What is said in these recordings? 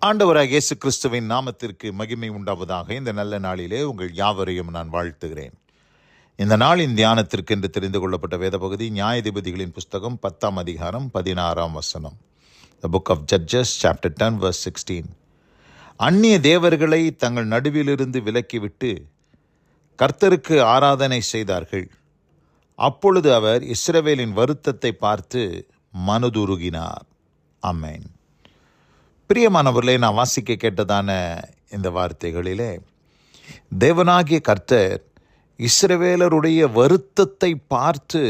ஆண்டவராகிய இயேசு கிறிஸ்துவின் நாமத்திற்கு மகிமை உண்டாவதாக. இந்த நல்ல நாளிலே உங்கள் யாவரையும் நான் வாழ்த்துகிறேன். இந்த நாளின் தியானத்திற்கு என்று தெரிந்து கொள்ளப்பட்ட வேத பகுதி நியாயாதிபதிகளின் புஸ்தகம் 10ஆம் அதிகாரம் 16ஆம் வசனம். The book of Judges chapter 10 verse 16. அந்நிய தேவர்களை தங்கள் நடுவிலிருந்து விலக்கிவிட்டு கர்த்தருக்கு ஆராதனை செய்தார்கள். அப்பொழுது அவர் இஸ்ரவேலின் வருத்தத்தை பார்த்து மனதுருகினார். ஆமென். பிரியமானவர்களே, நான் வாசிக்க கேட்டதான இந்த வார்த்தைகளிலே தேவனாகிய கர்த்தர் இஸ்ரவேலருடைய வருத்தத்தை பார்த்து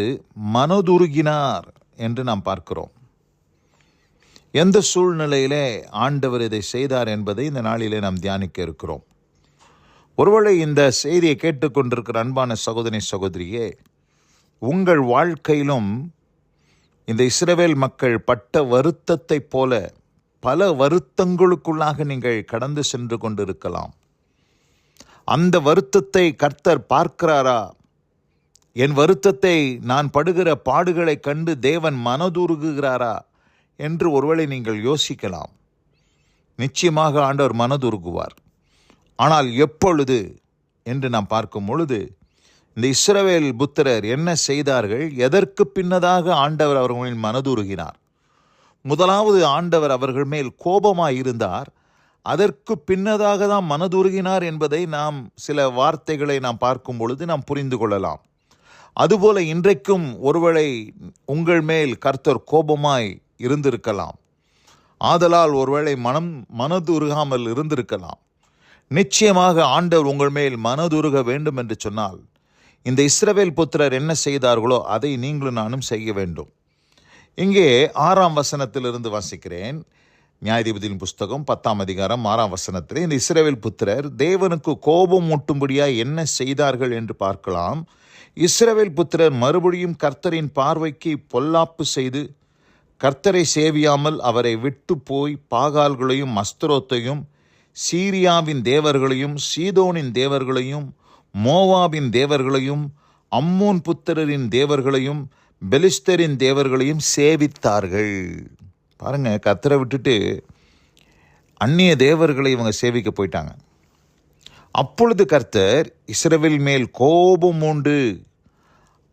மனதுருகினார் என்று நாம் பார்க்கிறோம். எந்த சூழ்நிலையிலே ஆண்டவர் இதை செய்தார் என்பதை இந்த நாளிலே நாம் தியானிக்க இருக்கிறோம். ஒருவேளை இந்த செய்தியை கேட்டுக்கொண்டிருக்கிற அன்பான சகோதரி சகோதரியே, உங்கள் வாழ்க்கையிலும் இந்த இஸ்ரவேல் மக்கள் பட்ட வருத்தத்தை போல பல வருத்தங்களுக்குள்ளாக நீங்கள் கடந்து சென்று கொண்டிருக்கலாம். அந்த வருத்தத்தை கர்த்தர் பார்க்கிறாரா? என் வருத்தத்தை, நான் படுகிற பாடுகளை கண்டு தேவன் மனதுருகுகிறாரா என்று ஒருவேளை நீங்கள் யோசிக்கலாம். நிச்சயமாக ஆண்டவர் மனதுருகுவார். ஆனால் எப்பொழுது என்று நாம் பார்க்கும் பொழுது, இந்த இஸ்ரவேல் புத்திரர் என்ன செய்தார்கள்? எதற்கு பின்னதாக ஆண்டவர் அவர்களின் மனதுருகினார்? முதலாவது, ஆண்டவர் அவர்கள் மேல் கோபமாயிருந்தார். அதற்கு பின்னதாக தான் மனதுருகினார் என்பதை நாம் சில வார்த்தைகளை நாம் பார்க்கும் பொழுது நாம் புரிந்து கொள்ளலாம். அதுபோல இன்றைக்கும் ஒருவேளை உங்கள் மேல் கர்த்தர் கோபமாய் இருந்திருக்கலாம். ஆதலால் ஒருவேளை மனதுருகாமல் இருந்திருக்கலாம். நிச்சயமாக ஆண்டவர் உங்கள் மேல் மனதுருக வேண்டும் என்று சொன்னால், இந்த இஸ்ரவேல் புத்திரர் என்ன செய்தார்களோ அதை நீங்களும் நானும் செய்ய வேண்டும். இங்கே 6ஆம் வசனத்திலிருந்து வாசிக்கிறேன். நியாயாதிபதியின் புஸ்தகம் 10ஆம் அதிகாரம் 6ஆம் வசனத்தில் இந்த இஸ்ரவேல் புத்திரர் தேவனுக்கு கோபம் மூட்டும்படியாக என்ன செய்தார்கள் என்று பார்க்கலாம். இஸ்ரவேல் புத்திரர் மறுபடியும் கர்த்தரின் பார்வைக்கு பொல்லாப்பு செய்து கர்த்தரை சேவியாமல் அவரை விட்டு போய் பாகால்களையும் அஸ்தரோத்தையும் சீரியாவின் தேவர்களையும் சீதோனின் தேவர்களையும் மோவாபின் தேவர்களையும் அம்மோன் புத்திரரின் தேவர்களையும் பெலிஸ்தரின் தேவர்களையும் சேவித்தார்கள். பாருங்க, கர்த்தரை விட்டுட்டு அந்நிய தேவர்களை இவங்க சேவிக்க போயிட்டாங்க. அப்பொழுது கர்த்தர் இஸ்ரவேல் மேல் கோபம் உண்டு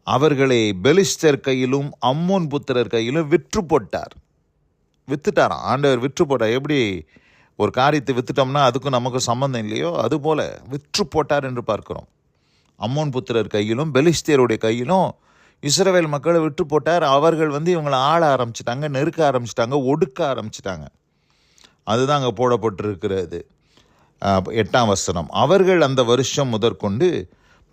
அவர்களை பெலிஸ்தர் கையிலும் அம்மோன் புத்திரர் கையிலும் வித்துட்டாராம். ஆண்டவர் விற்று போட்டார். எப்படி ஒரு காரியத்தை வித்துட்டோம்னா அதுக்கும் நமக்கும் சம்பந்தம் இல்லையோ, அதுபோல விற்று போட்டார் என்று பார்க்கிறோம். அம்மோன் புத்திரர் கையிலும் பெலிஸ்தருடைய கையிலும் இஸ்ரவேல் மக்களை விட்டு போட்டார். அவர்கள் இவங்களை ஆள ஆரம்பிச்சிட்டாங்க, நெருக்க ஆரம்பிச்சிட்டாங்க, ஒடுக்க ஆரம்பிச்சிட்டாங்க. அதுதான் அங்கே போடப்பட்டிருக்கிறது. 8ஆம் வசனம். அவர்கள் அந்த வருஷம் முதற்கொண்டு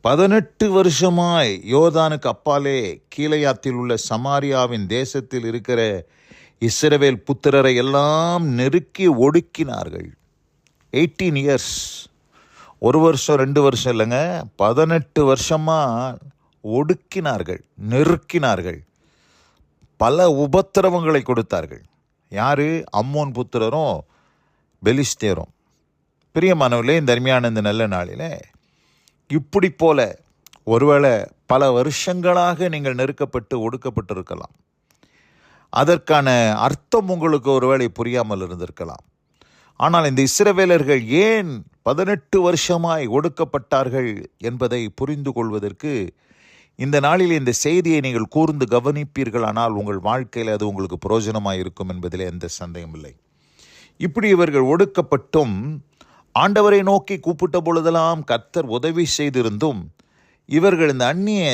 18 வருஷமாய் யோர்தானுக்கு அப்பாலே கீலேயாத்தில் உள்ள சமாரியாவின் தேசத்தில் இருக்கிற இஸ்ரவேல் புத்திரரை எல்லாம் நெருக்கி ஒடுக்கினார்கள். 18 இயர்ஸ். ஒரு வருஷம் 2 வருஷம் இல்லைங்க, 18 வருஷமாக ஒடுக்கினார்கள், நெருக்கினார்கள், பல உபத்திரவங்களை கொடுத்தார்கள். யாரு? அம்மோன் புத்திரரும் பெலிஸ்தேரும். பிரியமானவர்களே, இந்த அருமையான இந்த நல்ல நாளில் இப்படி போல ஒருவேளை பல வருஷங்களாக நீங்கள் நெருக்கப்பட்டு ஒடுக்கப்பட்டிருக்கலாம். அதற்கான அர்த்தம் உங்களுக்கு ஒருவேளை புரியாமல் இருந்திருக்கலாம். ஆனால் இந்த இஸ்ரவேலர்கள் ஏன் 18 வருஷமாய் ஒடுக்கப்பட்டார்கள் என்பதை புரிந்து கொள்வதற்கு இந்த நாளில் இந்த செய்தியை நீங்கள் கூர்ந்து கவனிப்பீர்களானால் உங்கள் வாழ்க்கையில் அது உங்களுக்கு பிரயோஜனமாக இருக்கும் என்பதில் எந்த சந்தேகம் இல்லை. இப்படி இவர்கள் ஒடுக்கப்பட்டும் ஆண்டவரை நோக்கி கூப்பிட்ட பொழுதெல்லாம் கர்த்தர் உதவி செய்திருந்தும் இவர்கள் இந்த அந்நிய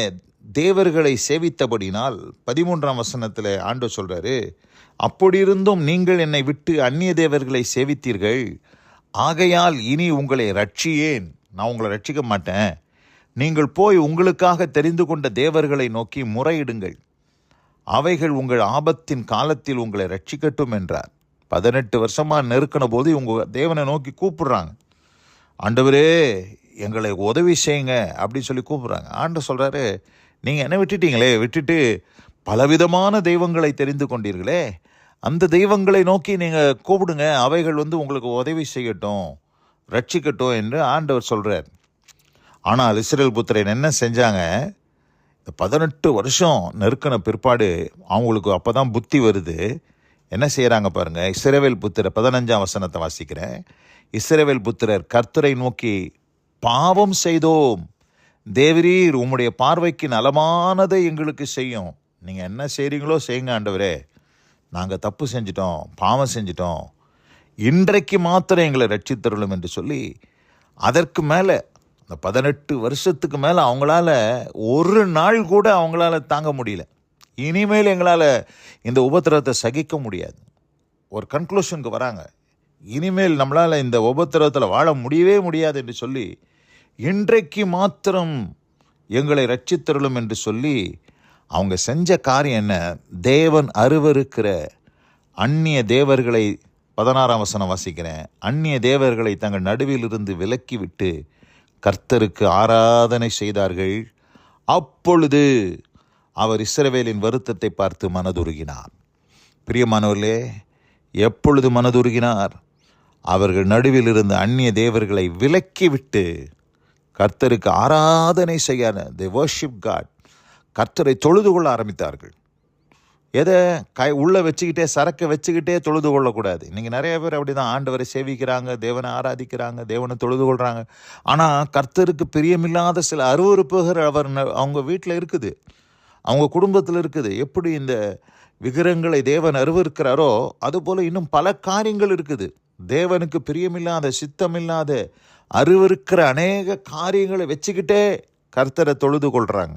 தேவர்களை சேவித்தபடினால் 13ஆம் வசனத்தில் ஆண்டவர் சொல்றாரு, அப்படி இருந்தும் நீங்கள் என்னை விட்டு அந்நிய தேவர்களை சேவித்தீர்கள், ஆகையால் இனி உங்களை ரட்சியேன், நான் உங்களை ரட்சிக்க மாட்டேன். நீங்கள் போய் உங்களுக்காக தெரிந்து கொண்ட தேவர்களை நோக்கி முறையிடுங்கள், அவைகள் உங்கள் ஆபத்தின் காலத்தில் உங்களை ரட்சிக்கட்டும் என்றார். 18 வருஷமாக நெருக்கின போது இவங்க தேவனை நோக்கி கூப்பிடுறாங்க. ஆண்டவரே, எங்களை உதவி செய்யுங்க அப்படின்னு சொல்லி கூப்பிடுறாங்க. ஆண்டவர் சொல்கிறாரு, நீங்கள் என்ன விட்டுட்டு பலவிதமான தெய்வங்களை தெரிந்து கொண்டீர்களே, அந்த தெய்வங்களை நோக்கி நீங்கள் கூப்பிடுங்க, அவைகள் உங்களுக்கு உதவி செய்யட்டும், ரட்சிக்கட்டும் என்று ஆண்டவர் சொல்கிறார். ஆனால் இஸ்ரவேல் புத்திரன் என்ன செஞ்சாங்க? 18 வருஷம் நெருக்கின பிற்பாடு அவங்களுக்கு அப்போ தான் புத்தி வருது. என்ன செய்கிறாங்க பாருங்க. இஸ்ரவேல் புத்திரர் 15ஆம் வசனத்தை வாசிக்கிறேன். இஸ்ரவேல் புத்திரர் கர்த்தரை நோக்கி பாவம் செய்தோம், தேவரீர் உம்முடைய பார்வைக்கு நலமானதை எங்களுக்கு செய்யும். நீங்கள் என்ன செய்கிறீங்களோ செய்யுங்க ஆண்டவரே, நாங்கள் தப்பு செஞ்சிட்டோம், பாவம் செஞ்சிட்டோம், இன்றைக்கு மாத்திரம் எங்களை ரட்சித்தருளும் என்று சொல்லி, அதற்கு மேலே இந்த 18 வருஷத்துக்கு மேலே அவங்களால ஒரு நாள் கூட அவங்களால தாங்க முடியல. இனிமேல் எங்களால் இந்த உபத்திரவத்தை சகிக்க முடியாது. ஒரு கன்க்ளூஷனுக்கு வராங்க. இனிமேல் நம்மளால் இந்த உபத்திரவத்தில் வாழ முடியவே முடியாது என்று சொல்லி, இன்றைக்கு மாத்திரம் எங்களை ரட்சித்தருளும் என்று சொல்லி அவங்க செஞ்ச காரியம் என்ன? தேவன் அருவருக்கிற அந்நிய தேவர்களை, 16ஆம் வசனம் வாசிக்கிறேன், அந்நிய தேவர்களை தங்கள் நடுவில் இருந்து விலக்கி விட்டு கர்த்தருக்கு ஆராதனை செய்தார்கள். அப்பொழுது அவர் இஸ்ரவேலின் வருத்தத்தை பார்த்து மனதுருகினார். பிரியமானவர்களே, எப்பொழுது மனதுருகினார்? அவர்கள் நடுவில் இருந்த அந்நிய தேவர்களை விலக்கி விட்டு கர்த்தருக்கு ஆராதனை செய்ய, they worship God, கர்த்தரை தொழுது கொள்ள ஆரம்பித்தார்கள். எதை உள்ளே வச்சுக்கிட்டே, சரக்கை வச்சுக்கிட்டே தொழுது கொள்ளக்கூடாது. இன்றைக்கி நிறைய பேர் அப்படி தான் ஆண்டவரை சேவிக்கிறாங்க, தேவனை ஆராதிக்கிறாங்க, தேவனை தொழுது கொள்கிறாங்க. ஆனால் கர்த்தருக்கு பிரியமில்லாத சில அருவருப்புகள் அவங்க வீட்டில் இருக்குது, அவங்க குடும்பத்தில் இருக்குது. எப்படி இந்த விக்கிரகங்களை தேவன் அருவருக்கிறாரோ அதுபோல் இன்னும் பல காரியங்கள் இருக்குது. தேவனுக்கு பிரியமில்லாத, சித்தமில்லாத, அருவருக்கிற அநேக காரியங்களை வச்சுக்கிட்டே கர்த்தரை தொழுது கொள்கிறாங்க.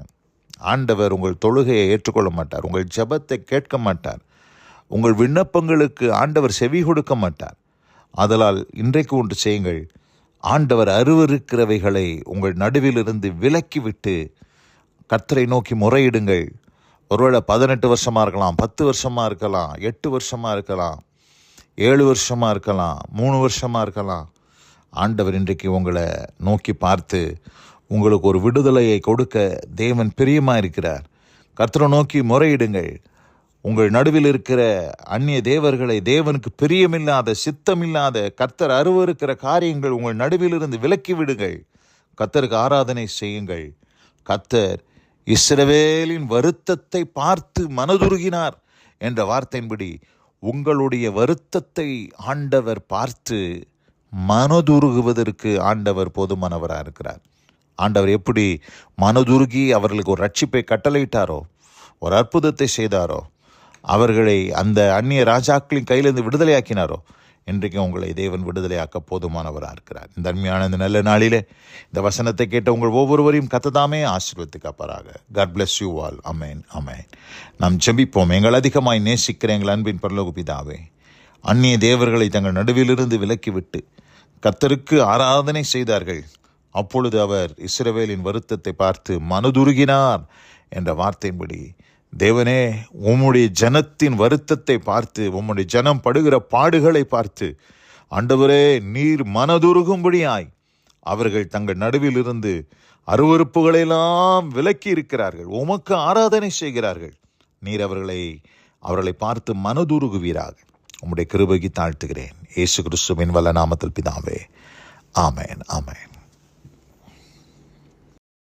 ஆண்டவர் உங்கள் தொழுகையை ஏற்றுக்கொள்ள மாட்டார், உங்கள் ஜெபத்தை கேட்க மாட்டார், உங்கள் விண்ணப்பங்களுக்கு ஆண்டவர் செவி கொடுக்க மாட்டார். ஆதலால் இன்றைக்கு ஒன்று செய்யுங்கள். ஆண்டவர் அருவருக்கிறவைகளை உங்கள் நடுவிலிருந்து விலக்கிவிட்டு கர்த்தரை நோக்கி முறையிடுங்கள். ஒருவேளை 18 வருஷமாக இருக்கலாம், 10 வருஷமாக இருக்கலாம், 8 வருஷமாக இருக்கலாம், 7 வருஷமாக இருக்கலாம், 3 வருஷமாக இருக்கலாம். ஆண்டவர் இன்றைக்கு உங்களை நோக்கி பார்த்து உங்களுக்கு ஒரு விடுதலையை கொடுக்க தேவன் பிரியமாக இருக்கிறார். கர்த்தரை நோக்கி முறையிடுங்கள். உங்கள் நடுவில் இருக்கிற அந்நிய தேவர்களை, தேவனுக்கு பிரியமில்லாத, சித்தமில்லாத, கர்த்தர் அருவருக்கிற காரியங்கள் உங்கள் நடுவிலிருந்து விலக்கி விடுங்கள். கர்த்தருக்கு ஆராதனை செய்யுங்கள். கர்த்தர் இஸ்ரவேலின் வருத்தத்தை பார்த்து மனதுருகினார் என்ற வார்த்தையின்படி உங்களுடைய வருத்தத்தை ஆண்டவர் பார்த்து மனதுருகுவதற்கு ஆண்டவர் போதுமானவராக இருக்கிறார். ஆண்டவர் எப்படி மனதுருகி அவர்களுக்கு ஒரு ரட்சிப்பை கட்டளையிட்டாரோ, ஒரு அற்புதத்தை செய்தாரோ, அவர்களை அந்த அந்நிய ராஜாக்களின் கையிலிருந்து விடுதலையாக்கினாரோ, இன்றைக்கு உங்களை தேவன் விடுதலையாக்க போதுமானவராக இருக்கிறார். இந்த அருமையான இந்த நல்ல நாளிலே இந்த வசனத்தை கேட்ட உங்கள் ஒவ்வொருவரையும் கர்த்ததாமே ஆசீர்வதித்து காப்பாராக. God bless you all. அமேன், அமேன். நாம் ஜெபிப்போம். எங்கள் அதிகமாய் நேசிக்கிற எங்கள் அன்பின் பரலோக பிதாவே, அந்நிய தேவர்களை தங்கள் நடுவிலிருந்து விலக்கிவிட்டு கர்த்தருக்கு ஆராதனை செய்தார்கள். அப்பொழுது அவர் இஸ்ரவேலின் வருத்தத்தை பார்த்து மனதுருகினார் என்ற வார்த்தையின்படி, தேவனே, உம்முடைய ஜனத்தின் வருத்தத்தை பார்த்து, உம்முடைய ஜனம் படுகிற பாடுகளை பார்த்து, ஆண்டவரே, நீர் மனதுருகும்படியாய் அவர்கள் தங்கள் நடுவில் இருந்து அருவருப்புகளெல்லாம் விலக்கி இருக்கிறார்கள், உமக்கு ஆராதனை செய்கிறார்கள். நீர் அவர்களை பார்த்து மனதுருகுவீராக. உம்முடைய கிருபைக்கு தாழ்த்துகிறேன். இயேசு கிறிஸ்துவின் வல்ல நாமத்தில் பிதாவே. ஆமென், ஆமென்.